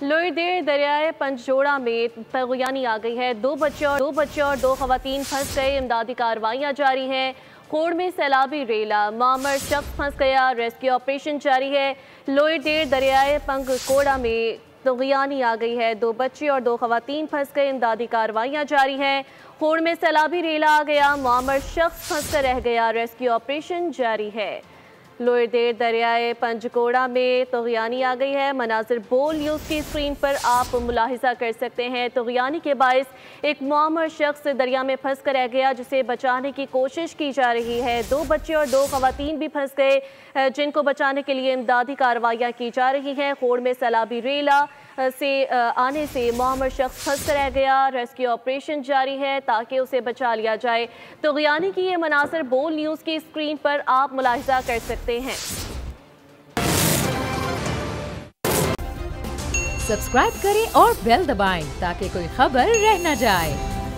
लोईदेर दरियाए पंजजोड़ा में तगयानी आ गई है। दो बच्चे और दो खवातीन फंस गए। इमदादी कार्रवाइयाँ जारी हैं। कोड़ में सैलाबी रेला, मामर शख्स फंस गया। रेस्क्यू ऑपरेशन जारी है। लोईदेर दरियाए पंजजोड़ा में तगयानी आ गई है। दो बच्चे और दो खवातीन फंस गए। इमदादी कार्रवाइयाँ जारी हैं। कोड़ में सैलाबी रेला आ गया। मामर शख्स फंस कर रह गया। रेस्क्यू ऑपरेशन जारी है। लोईदेर दरियाए पंजजोड़ा में तगयानी आ गई है। मनाजिर बोल न्यूज़ की स्क्रीन पर आप मुलाहिजा कर सकते हैं। तगयानी के बायस एक मुआमर शख्स दरिया में फंस कर रह गया, जिसे बचाने की कोशिश की जा रही है। दो बच्चे और दो खवातीन भी फंस गए, जिनको बचाने के लिए इमदादी कार्रवाइयाँ की जा रही हैं। कोड़ में सैलाबी रेला से आने से मुआमर शख्स फंस कर रह गया। रेस्क्यू ऑपरेशन जारी है ताकि उसे बचा लिया जाए। तगयानी की ये मनासिर बोल न्यूज़ की स्क्रीन पर आप मुलाहिजा कर सकते हैं। सब्सक्राइब करें और बेल दबाएं ताकि कोई खबर रह न जाए।